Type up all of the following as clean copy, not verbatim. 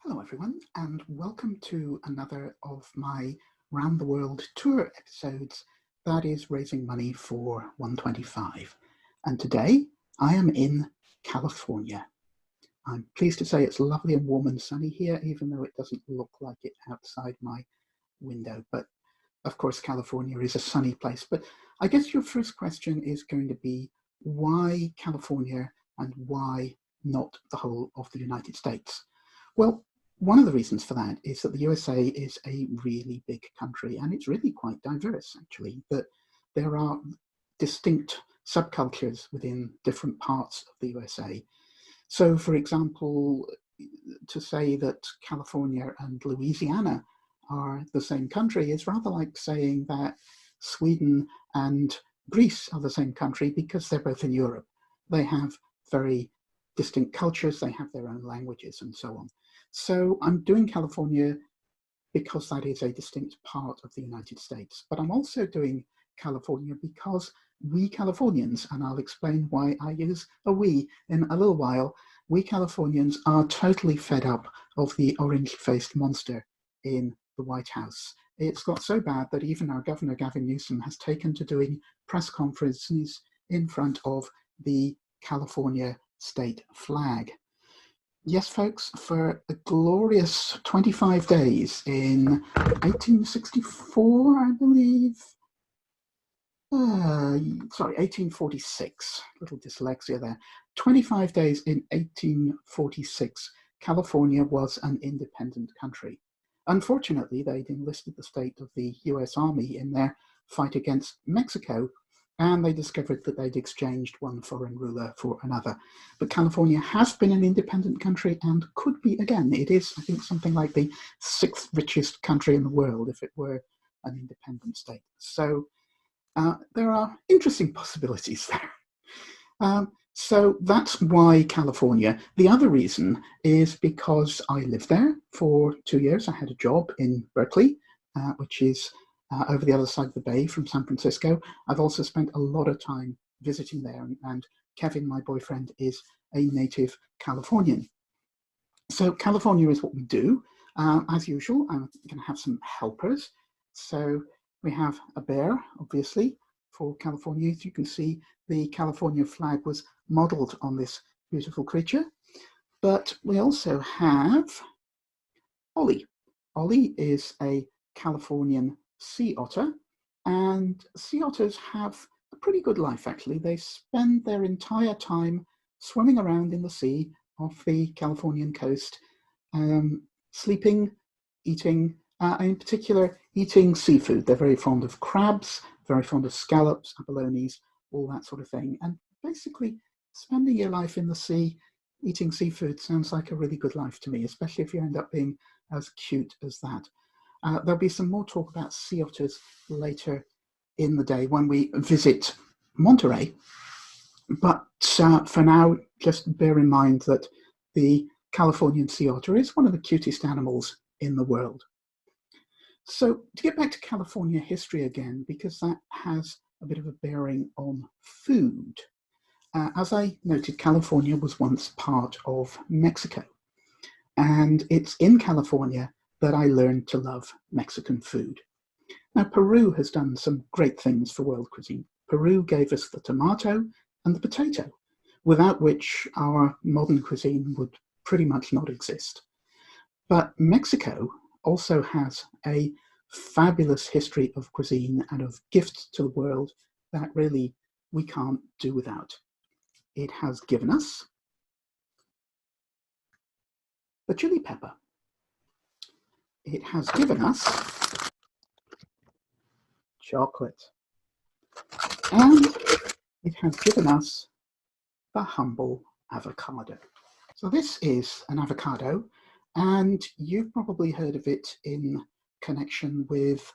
Hello everyone, and welcome to another of my Round the World Tour episodes that is raising money for 125. And today I am in California. I'm pleased to say it's lovely and warm and sunny here, even though it doesn't look like it outside my window. But of course, California is a sunny place. But I guess your first question is going to be, why California and why not the whole of the United States? Well, one of the reasons for that is that the USA is a really big country, and it's really quite diverse, actually, that there are distinct subcultures within different parts of the USA. So, for example, to say that California and Louisiana are the same country is rather like saying that Sweden and Greece are the same country because they're both in Europe. They have very distinct cultures, they have their own languages, and so on. So I'm doing California because that is a distinct part of the United States. But I'm also doing California because we Californians, and I'll explain why I use a we in a little while, we Californians are totally fed up of the orange-faced monster in the White House. It's got so bad that even our Governor Gavin Newsom has taken to doing press conferences in front of the California state flag. Yes, folks, for a glorious 25 days in 1864, I believe. Sorry, 1846. Little dyslexia there. 25 days in 1846, California was an independent country. Unfortunately, they'd enlisted the state of the US Army in their fight against Mexico, and they discovered that they'd exchanged one foreign ruler for another. But California has been an independent country and could be again. It is, I think, something like the 6th richest country in the world if it were an independent state. So there are interesting possibilities there. So that's why California. The other reason is because I lived there for 2 years. I had a job in Berkeley, which is over the other side of the bay from San Francisco. I've also spent a lot of time visiting there, and Kevin, my boyfriend, is a native Californian. So California is what we do. As usual, I'm going to have some helpers. So we have a bear, obviously, for California. As you can see, the California flag was modeled on this beautiful creature. But we also have Ollie. Ollie is a Californian sea otter, and sea otters have a pretty good life, actually. They spend their entire time swimming around in the sea off the Californian coast, sleeping, eating, in particular, eating seafood. They're very fond of crabs, very fond of scallops, abalones, all that sort of thing. And basically, spending your life in the sea, eating seafood sounds like a really good life to me, especially if you end up being as cute as that. There'll be some more talk about sea otters later in the day when we visit Monterey. But for now, just bear in mind that the Californian sea otter is one of the cutest animals in the world. So to get back to California history again, because that has a bit of a bearing on food. As I noted, California was once part of Mexico. And it's in California that I learned to love Mexican food. Now, Peru has done some great things for world cuisine. Peru gave us the tomato and the potato, without which our modern cuisine would pretty much not exist. But Mexico also has a fabulous history of cuisine and of gifts to the world that really we can't do without. It has given us the chili pepper. It has given us chocolate. And it has given us the humble avocado. So this is an avocado, and you've probably heard of it in connection with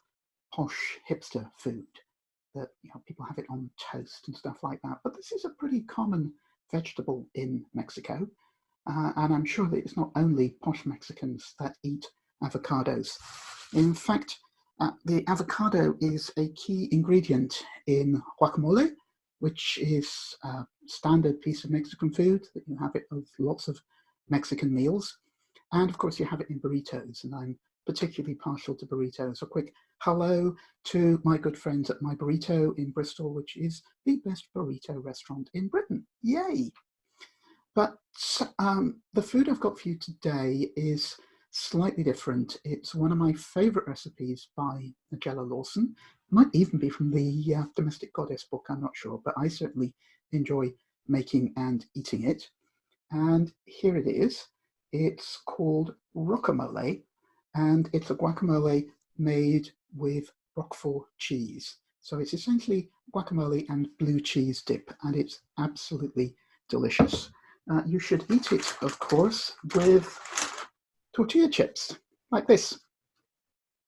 posh hipster food, that people have it on toast and stuff like that. But this is a pretty common vegetable in Mexico, and I'm sure that it's not only posh Mexicans that eat avocados. In fact, the avocado is a key ingredient in guacamole, which is a standard piece of Mexican food that you have it with lots of Mexican meals. And of course, you have it in burritos, and I'm particularly partial to burritos. A quick hello to my good friends at My Burrito in Bristol, which is the best burrito restaurant in Britain. Yay! But the food I've got for you today is slightly different. It's one of my favourite recipes by Nigella Lawson. It might even be from the Domestic Goddess book, I'm not sure, but I certainly enjoy making and eating it. And here it is. It's called guacamole, and it's a guacamole made with Roquefort cheese. So it's essentially guacamole and blue cheese dip, and it's absolutely delicious. You should eat it, of course, with tortilla chips, like this.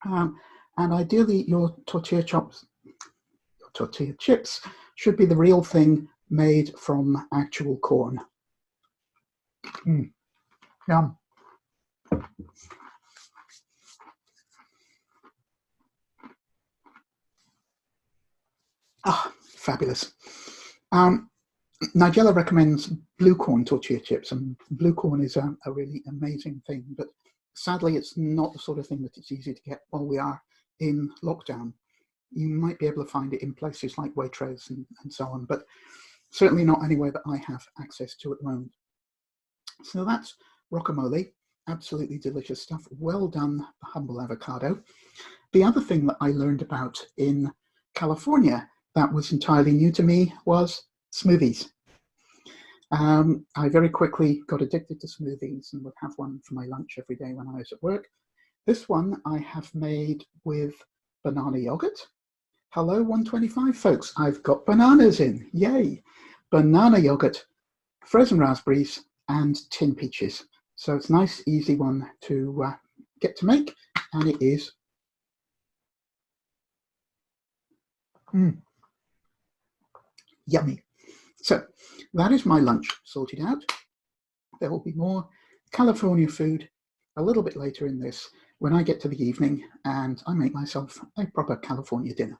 And ideally, your tortilla chips should be the real thing made from actual corn. Yum. Ah, fabulous. Nigella recommends blue corn tortilla chips, and blue corn is a really amazing thing, but sadly it's not the sort of thing that it's easy to get while we are in lockdown. You might be able to find it in places like Waitrose and so on, but certainly not anywhere that I have access to at the moment. So that's guacamole, absolutely delicious stuff. Well done, humble avocado. The other thing that I learned about in California that was entirely new to me was smoothies. I very quickly got addicted to smoothies and would have one for my lunch every day when I was at work. This one I have made with banana yogurt. Hello, 125 folks. I've got bananas in. Yay! Banana yogurt, frozen raspberries, and tin peaches. So it's a nice, easy one to get to make, and it is. Yummy. So that is my lunch sorted out. There will be more California food a little bit later in this when I get to the evening and I make myself a proper California dinner.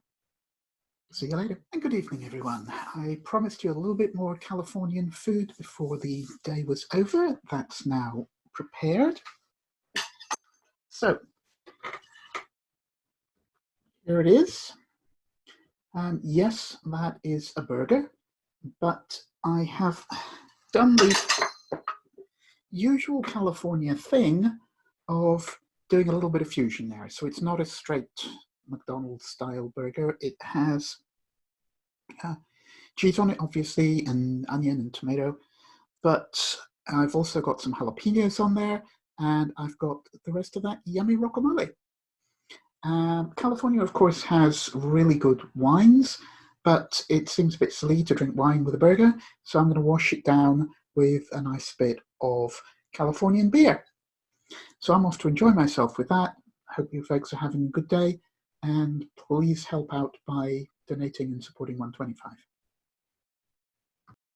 See you later, and good evening, everyone. I promised you a little bit more Californian food before the day was over. That's now prepared. So here it is. Yes, that is a burger, but I have done the usual California thing of doing a little bit of fusion there. So it's not a straight McDonald's style burger. It has cheese on it, obviously, and onion and tomato, but I've also got some jalapenos on there, and I've got the rest of that yummy guacamole. California, of course, has really good wines, but it seems a bit silly to drink wine with a burger, so I'm going to wash it down with a nice bit of Californian beer. So I'm off to enjoy myself with that. I hope you folks are having a good day, and please help out by donating and supporting 125.